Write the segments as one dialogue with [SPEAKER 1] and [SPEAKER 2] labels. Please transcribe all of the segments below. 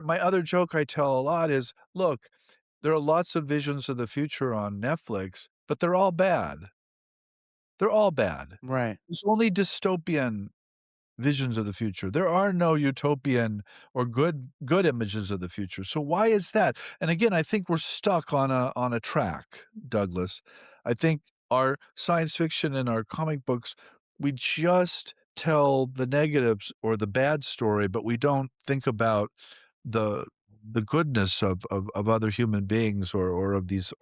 [SPEAKER 1] my other joke I tell a lot is, "Look, there are lots of visions of the future on Netflix, but they're all bad. They're all bad.
[SPEAKER 2] Right.
[SPEAKER 1] There's only dystopian visions of the future. There are no utopian or good images of the future. So why is that? And again, I think we're stuck on a track, Douglas. I think our science fiction and our comic books, we just tell the negatives or the bad story, but we don't think about the the goodness of other human beings or of these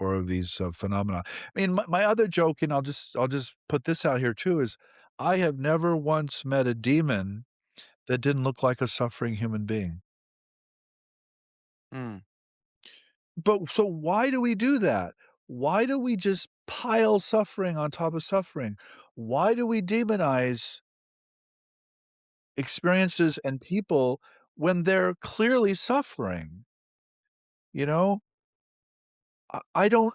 [SPEAKER 1] phenomena. I mean, my other joke, and I'll just put this out here too, is I have never once met a demon that didn't look like a suffering human being.
[SPEAKER 2] Mm.
[SPEAKER 1] But so why do we do that? Why do we just pile suffering on top of suffering? Why do we demonize experiences and people when they're clearly suffering? You know? I don't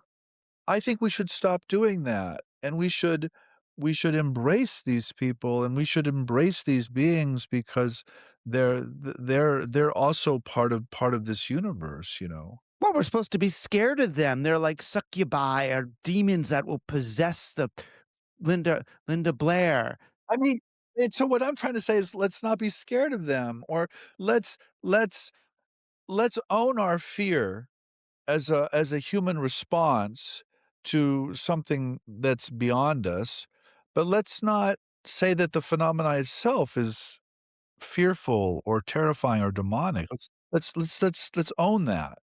[SPEAKER 1] I think we should stop doing that, and we should embrace these people, and we should embrace these beings because they're also part of this universe, you know?
[SPEAKER 2] Well, we're supposed to be scared of them. They're like succubi or demons that will possess the Linda Blair.
[SPEAKER 1] I mean, and so what I'm trying to say is let's not be scared of them, or let's let's let's own our fear as a human response to something that's beyond us, but let's not say that the phenomena itself is fearful or terrifying or demonic. Let's own that.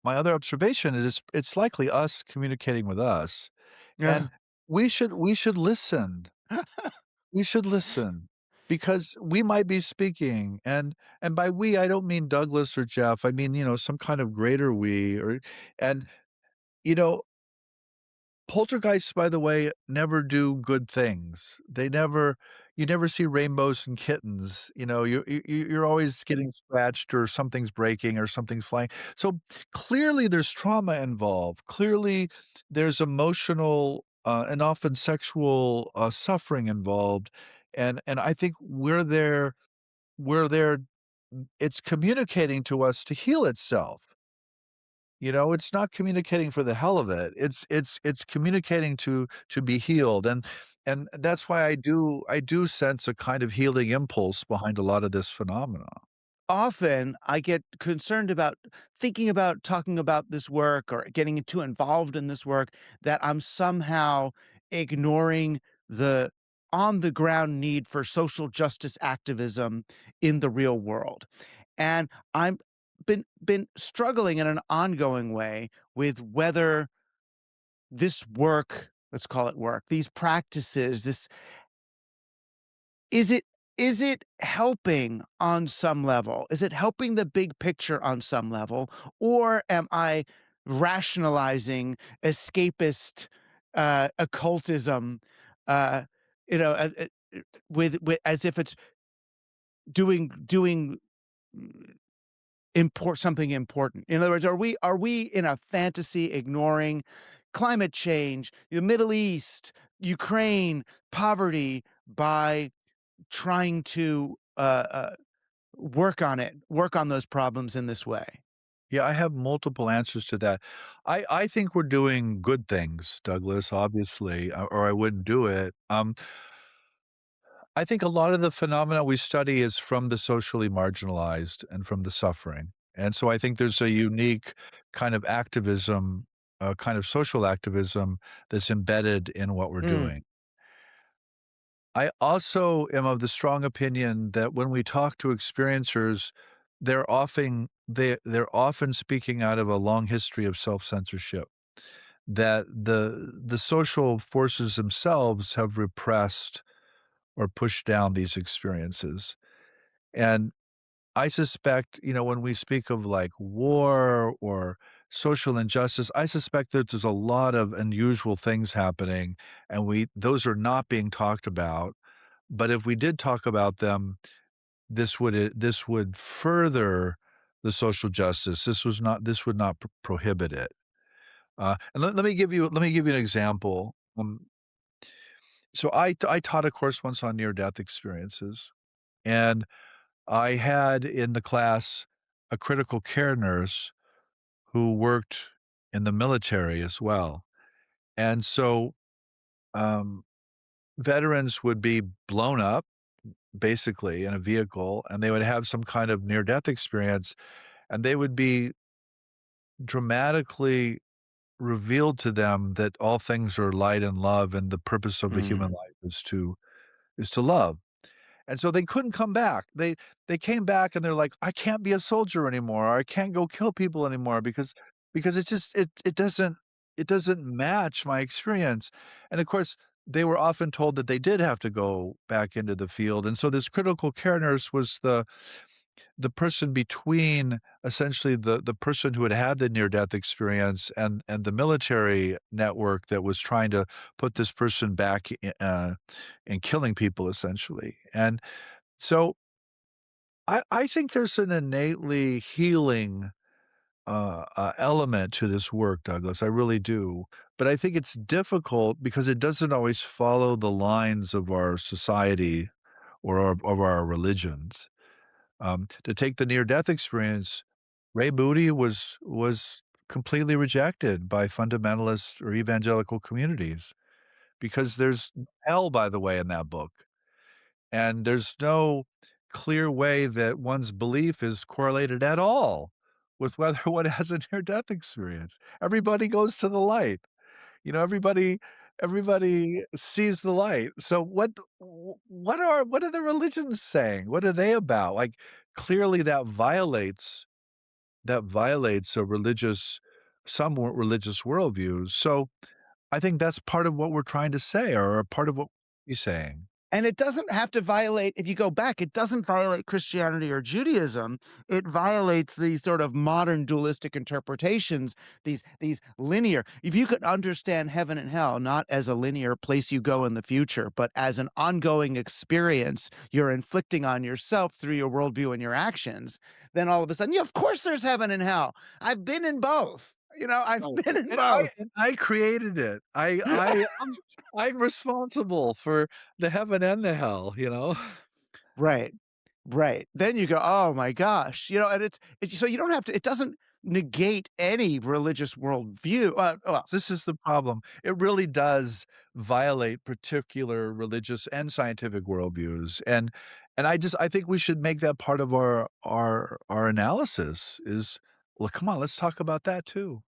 [SPEAKER 1] My other observation is it's likely us communicating with us,
[SPEAKER 2] Yeah.
[SPEAKER 1] and we should listen. We should listen because we might be speaking, and by we, I don't mean Douglas or Jeff. I mean, some kind of greater we, and you know, poltergeists, by the way, never do good things. You never see rainbows and kittens, you're always getting scratched or something's breaking or something's flying. So, clearly there's trauma involved. Clearly there's emotional, and often sexual, suffering involved, and I think we're there it's communicating to us to heal itself. It's not communicating for the hell of it. It's communicating to be healed, and that's why I do sense a kind of healing impulse behind a lot of this phenomena.
[SPEAKER 2] Often, I get concerned about thinking about talking about this work or getting too involved in this work that I'm somehow ignoring the on the ground need for social justice activism in the real world. And I'm been struggling in an ongoing way with whether this work, let's call it work, these practices, this is it helping on some level? Is it helping the big picture on some level? Or am I rationalizing escapist, occultism, uh, you know, with as if it's doing something important? In other words, are we in a fantasy ignoring climate change, the Middle East, Ukraine, poverty by trying to, work on those problems in this way?
[SPEAKER 1] Yeah, I have multiple answers to that. I think we're doing good things, Douglas, obviously, or I wouldn't do it. I think a lot of the phenomena we study is from the socially marginalized and from the suffering. And so I think there's a unique kind of activism, kind of social activism that's embedded in what we're
[SPEAKER 2] Mm,
[SPEAKER 1] doing. I also am of the strong opinion that when we talk to experiencers, they're often speaking out of a long history of self-censorship, that the social forces themselves have repressed or pushed down these experiences. And I suspect, when we speak of like war or social injustice, I suspect that there's a lot of unusual things happening and those are not being talked about. But if we did talk about them, this would further the social justice. This would not prohibit it. And let me give you an example. So I taught a course once on near death experiences, and I had in the class a critical care nurse who worked in the military as well. And so, um, veterans would be blown up basically in a vehicle, and they would have some kind of near death experience, and they would be dramatically revealed to them that all things are light and love, and the purpose of a human
[SPEAKER 2] Mm,
[SPEAKER 1] life is to love. And so they couldn't come back. They came back and they're like, "I can't be a soldier anymore, or I can't go kill people anymore because it's just it doesn't match my experience." And of course, they were often told that they did have to go back into the field. And so this critical care nurse was the person between essentially the person who had had the near death experience and the military network that was trying to put this person back in killing people essentially. And so I think there's an innately healing element to this work, Douglas. I really do. But I think it's difficult because it doesn't always follow the lines of our society or of our religions. To take the near death experience, Ray Moody was completely rejected by fundamentalist or evangelical communities because there's hell, by the way, in that book, and there's no clear way that one's belief is correlated at all with whether one has a near death experience. Everybody goes to the light. You know, everybody sees the light. So what are the religions saying? What are they about? Like, clearly that violates a religious somewhat religious worldviews. So, I think that's part of what we're trying to say or a part of what he's saying.
[SPEAKER 2] and it doesn't have to violate if you go back, it doesn't violate Christianity or Judaism. It violates these sort of modern dualistic interpretations, these linear if you could understand heaven and hell not as a linear place you go in the future, but as an ongoing experience you're inflicting on yourself through your worldview and your actions, then all of a sudden, yeah, of course there's heaven and hell. I've been in both. I've
[SPEAKER 1] Right.
[SPEAKER 2] been in
[SPEAKER 1] And I
[SPEAKER 2] both.
[SPEAKER 1] and I created it. I'm responsible for the heaven and the hell, you know?
[SPEAKER 2] Right. Right. Then you go, "Oh my gosh," and it's so you don't have to it doesn't negate any religious worldview. Well,
[SPEAKER 1] This is the problem. It really does violate particular religious and scientific worldviews, and I think we should make that part of our analysis is, well, come on, let's talk about that too.